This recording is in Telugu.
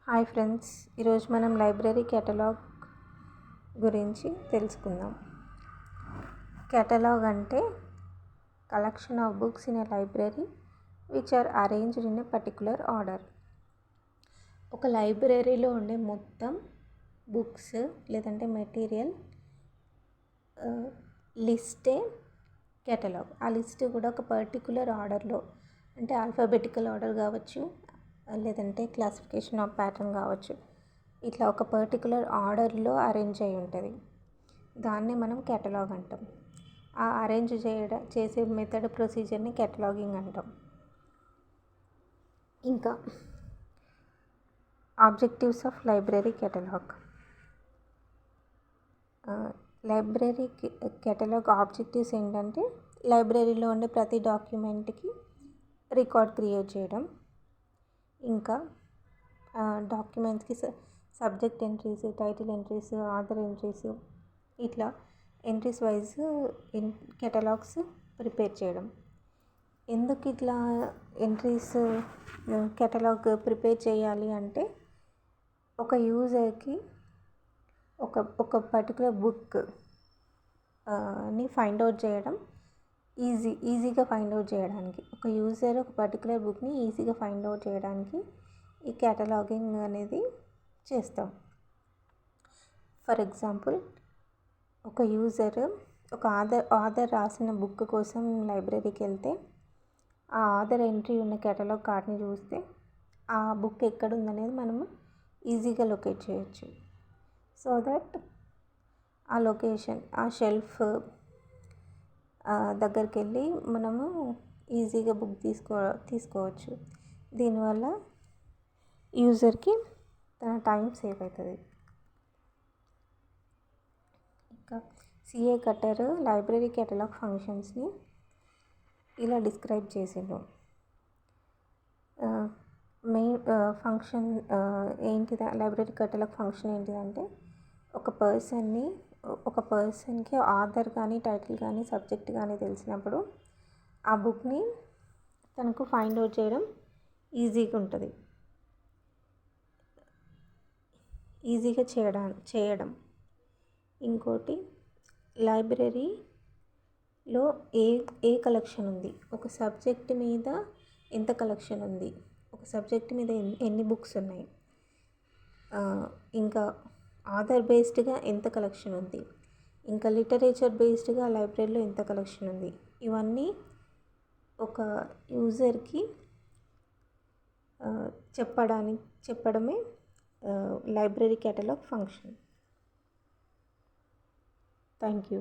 హాయ్ ఫ్రెండ్స్, ఈరోజు మనం లైబ్రరీ కేటలాగ్ గురించి తెలుసుకుందాం. కేటలాగ్ అంటే collection of books in a library which are arranged in a particular order. ఒక లైబ్రరీలో ఉండే మొత్తం బుక్స్ లేదంటే మెటీరియల్ లిస్టే కేటలాగ్. ఆ లిస్ట్ కూడా ఒక పర్టికులర్ ఆర్డర్లో, అంటే ఆల్ఫాబెటికల్ ఆర్డర్ కావచ్చు, లేదంటే క్లాసిఫికేషన్ ఆఫ్ ప్యాటర్న్ కావచ్చు, ఇట్లా ఒక పర్టికులర్ ఆర్డర్లో అరేంజ్ అయి ఉంటుంది. దాన్ని మనం కేటలాగ్ అంటాం. ఆ అరేంజ్ చేసే మెథడ్ ప్రొసీజర్ని కేటలాగింగ్ అంటాం. ఇంకా objectives of library catalogue. Library catalogue objectives ఏంటంటే లైబ్రరీలో ఉండే ప్రతి డాక్యుమెంట్కి రికార్డ్ క్రియేట్ చేయడం, ఇంకా డాక్యుమెంట్స్కి subject entries, title entries, author entries, ఇట్లా ఎంట్రీస్ వైజ్ కేటలాగ్స్ ప్రిపేర్ చేయడం. ఎందుకు ఇట్లా ఎంట్రీస్ కేటలాగ్ ప్రిపేర్ చేయాలి అంటే ఒక యూజర్కి ఒక పర్టికులర్ బుక్ ని ఫైండ్ అవుట్ చేయడం ఈజీగా ఫైండ్ అవుట్ చేయడానికి, ఒక యూజర్ ఒక పర్టికులర్ బుక్ని ఈజీగా ఫైండ్ అవుట్ చేయడానికి ఈ కేటలాగింగ్ అనేది చేస్తాం. ఫర్ ఎగ్జాంపుల్, ఒక యూజర్ ఒక ఆథర్ రాసిన బుక్ కోసం లైబ్రరీకి వెళ్తే ఆ ఆథర్ ఎంట్రీ ఉన్న కేటలాగ్ కార్డ్ని చూస్తే ఆ బుక్ ఎక్కడ ఉందనేది మనము ఈజీగా లొకేట్ చేయొచ్చు. సో దట్ ఆ లొకేషన్, ఆ షెల్ఫ్ దగ్గరికి వెళ్ళి మనము ఈజీగా బుక్ తీసుకోవచ్చు. దీనివల్ల యూజర్కి తన టైం సేవ్ అవుతుంది. ఇంకా సిఏ కట్టర్ లైబ్రరీ కేటలాగ్ ఫంక్షన్స్ని ఇలా డిస్క్రైబ్ చేసిండు. మెయిన్ ఫంక్షన్ ఏంటిది, లైబ్రరీ కేటలాగ్ ఫంక్షన్ ఏంటిదంటే ఒక పర్సన్కి ఆథర్ కానీ, టైటిల్ కానీ, సబ్జెక్ట్ కానీ తెలిసినప్పుడు ఆ బుక్ని తనకు ఫైండ్ అవుట్ చేయడం ఈజీగా చేయడం. ఇంకోటి, లైబ్రరీలో ఏ కలెక్షన్ ఉంది, ఒక సబ్జెక్ట్ మీద ఎంత కలెక్షన్ ఉంది, ఒక సబ్జెక్ట్ మీద ఎన్ని బుక్స్ ఉన్నాయి, ఇంకా ఆథర్ బేస్డ్గా ఎంత కలెక్షన్ ఉంది, ఇంకా లిటరేచర్ బేస్డ్గా లైబ్రరీలో ఎంత కలెక్షన్ ఉంది, ఇవన్నీ ఒక యూజర్కి చెప్పడమే library catalogue function. Thank you.